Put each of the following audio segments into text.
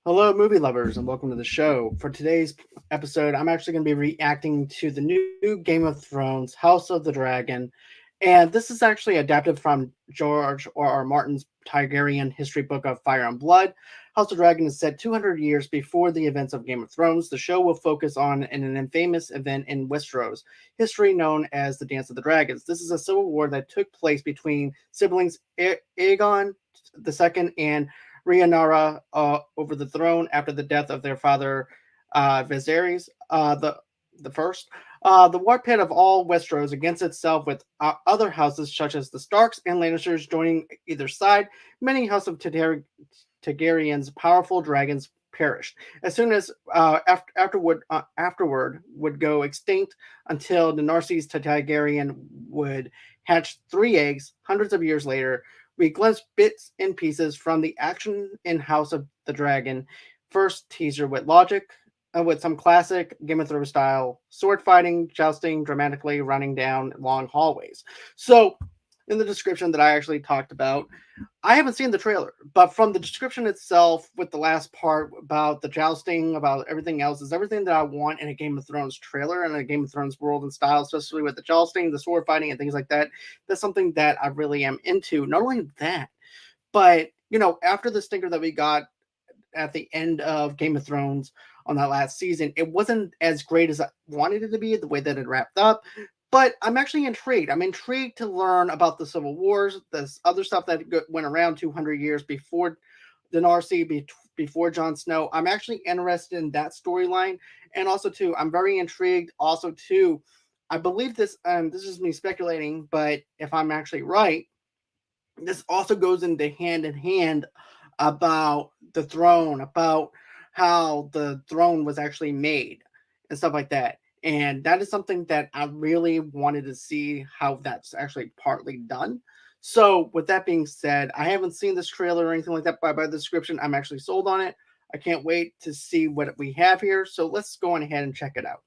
Hello, movie lovers, and welcome to the show. For today's episode, I'm actually going to be reacting to the new Game of Thrones, House of the Dragon. And this is actually adapted from George R.R. Martin's Targaryen history book of Fire and Blood. House of Dragon is set 200 years before the events of Game of Thrones. The show will focus on an infamous event in Westeros history known as the Dance of the Dragons. This is a civil war that took place between siblings Aegon II and Rhaenyra over the throne after the death of their father Viserys the first. The war pit of all Westeros against itself, with other houses such as the Starks and Lannisters joining either side. Many House of Targaryen's powerful dragons perished as soon as afterward would go extinct until the Narcissus Targaryen would hatch three eggs hundreds of years later. We glimpse bits and pieces from the action in House of the Dragon. First teaser with some classic Game of Thrones style sword fighting, jousting, dramatically running down long hallways. So, in the description that I actually talked about, I haven't seen the trailer, but from the description itself, with the last part about the jousting, about everything else, is everything that I want in a Game of Thrones trailer and a Game of Thrones world and style, especially with the jousting, the sword fighting, and things like that. That's something that I really am into. Not only that, but after the stinker that we got at the end of Game of Thrones on that last season, it wasn't as great as I wanted it to be, the way that it wrapped up. But I'm actually intrigued. I'm intrigued to learn about the Civil Wars, this other stuff that went around 200 years before the Narcy, before Jon Snow. I'm actually interested in that storyline, and also too, I'm very intrigued. Also too, I believe this. This is me speculating, but if I'm actually right, this also goes into hand in hand about the throne, about how the throne was actually made and stuff like that. And that is something that I really wanted to see how that's actually partly done. So, with that being said, I haven't seen this trailer or anything like that, by the description, I'm actually sold on it. I can't wait to see what we have here. So, let's go on ahead and check it out.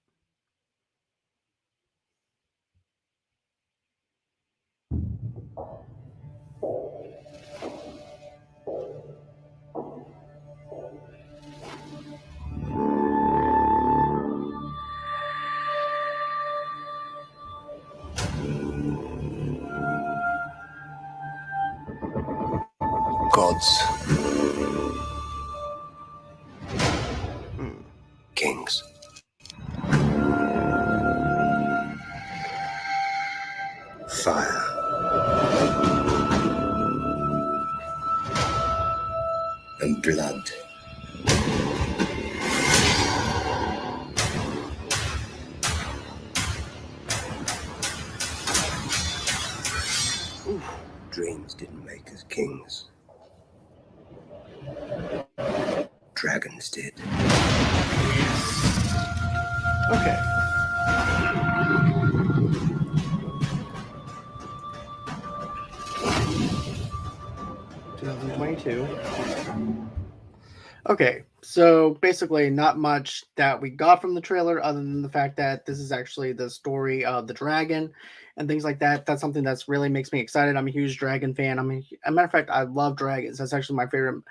Gods, Hmm. kings, fire, and blood. Oof. Dreams didn't make us kings. Dragons did. Okay. 2022. Okay, so basically, not much that we got from the trailer other than the fact that this is actually the story of the dragon and things like that. That's something that's really makes me excited. I'm a huge dragon fan. A matter of fact, I love dragons. That's actually my favorite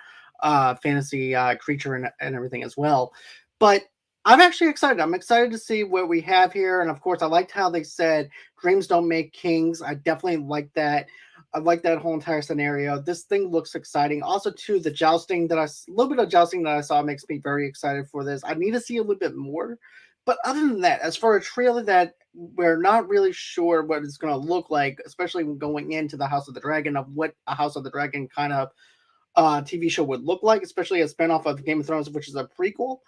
fantasy creature and everything as well. But I'm actually excited. I'm excited to see what we have here. And of course, I liked how they said dreams don't make kings. I definitely like that. I like that whole entire scenario. This thing looks exciting. Also, too, the jousting a little bit of jousting that I saw makes me very excited for this. I need to see a little bit more. But other than that, as for a trailer that we're not really sure what it's going to look like, especially when going into the House of the Dragon, of what a House of the Dragon kind of TV show would look like, especially a spinoff of Game of Thrones, which is a prequel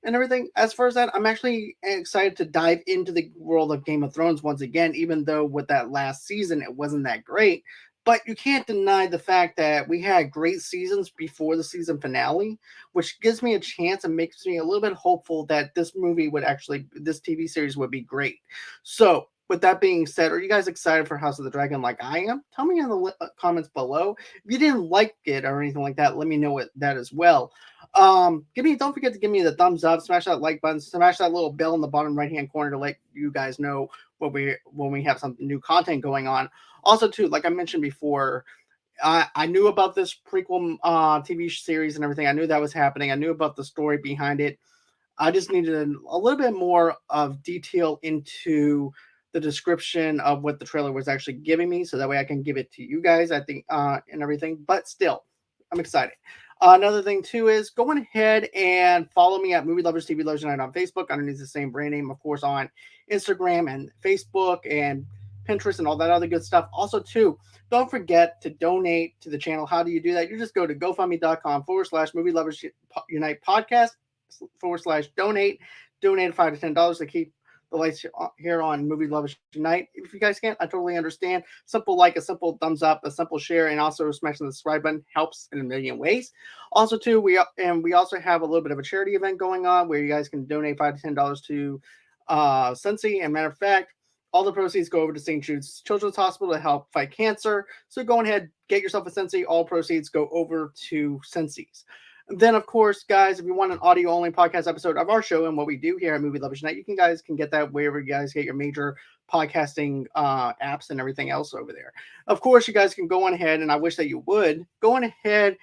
and everything. As far as that, I'm actually excited to dive into the world of Game of Thrones once again, even though with that last season, it wasn't that great. But you can't deny the fact that we had great seasons before the season finale, which gives me a chance and makes me a little bit hopeful that this TV series would be great. So, with that being said, are you guys excited for House of the Dragon like I am? Tell me in the comments below. If you didn't like it or anything like that, let me know what that as well. Don't forget to give me the thumbs up, smash that like button, smash that little bell in the bottom right hand corner to let you guys know when we have some new content going on. Also, too, like I mentioned before, I knew about this prequel TV series and everything. I knew that was happening. I knew about the story behind it. I just needed a little bit more of detail into the description of what the trailer was actually giving me, so that way I can give it to you guys. I think and everything. But still, I'm excited. Another thing too is going ahead and follow me at Movie Lovers TV Lovers United on Facebook underneath the same brand name, of course, on Instagram and Facebook and Pinterest and all that other good stuff. Also, too, don't forget to donate to the channel. How do you do that? You just go to GoFundMe.com/Movie Lovers Unite Podcast /donate. Donate $5 to $10 to keep the lights here on Movie Lovers Unite. If you guys can't, I totally understand. Simple like, a simple thumbs up, a simple share, and also smashing the subscribe button helps in a million ways. Also, too, we also have a little bit of a charity event going on where you guys can donate $5 to $10 to Sensi. And matter of fact, all the proceeds go over to St Jude's Children's Hospital to help fight cancer. So go ahead, get yourself a Sensi. All proceeds go over to Sensi's. Then, of course, guys, if you want an audio-only podcast episode of our show and what we do here at Movie Lovers Night, you guys can get that wherever you guys get your major podcasting apps and everything else over there. Of course, you guys can go on ahead, and I wish that you would, go on ahead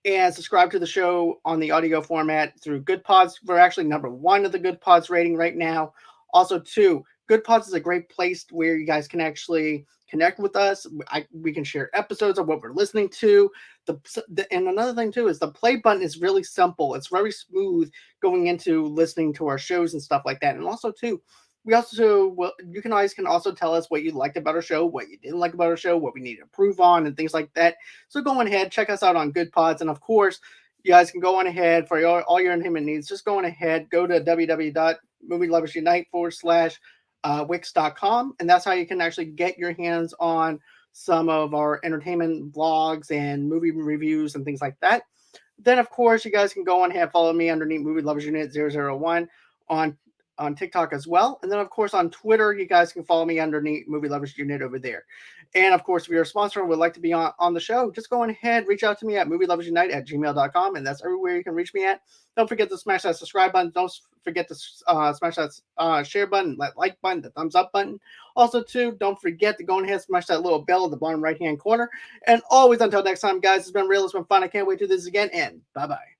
and subscribe to the show on the audio format through Good Pods. We're actually number 1 of the Good Pods rating right now. Also, 2, Good Pods is a great place where you guys can actually connect with us. We can share episodes of what we're listening to. And another thing too is the play button is really simple. It's very smooth going into listening to our shows and stuff like that. And also too, you can also tell us what you liked about our show, what you didn't like about our show, what we need to improve on, and things like that. So go on ahead, check us out on Good Pods, and of course, you guys can go on ahead for all your entertainment needs. Just go on ahead, go to www.movieloversunite/wix.com, and that's how you can actually get your hands on some of our entertainment vlogs and movie reviews and things like that. Then, of course, you guys can go on ahead, follow me underneath Movie Lovers Unit 001 on TikTok as well. And then, of course, on Twitter, you guys can follow me underneath Movie Lovers Unit over there. And, of course, if you're a sponsor and would like to be on the show, just go on ahead, reach out to me at movieloversunite@gmail.com, and that's everywhere you can reach me at. Don't forget to smash that subscribe button. Don't forget to smash that share button, that like button, the thumbs up button. Also, too, don't forget to go ahead and smash that little bell at the bottom right-hand corner. And always, until next time, guys, it's been real. It's been fun. I can't wait to do this again, and bye-bye.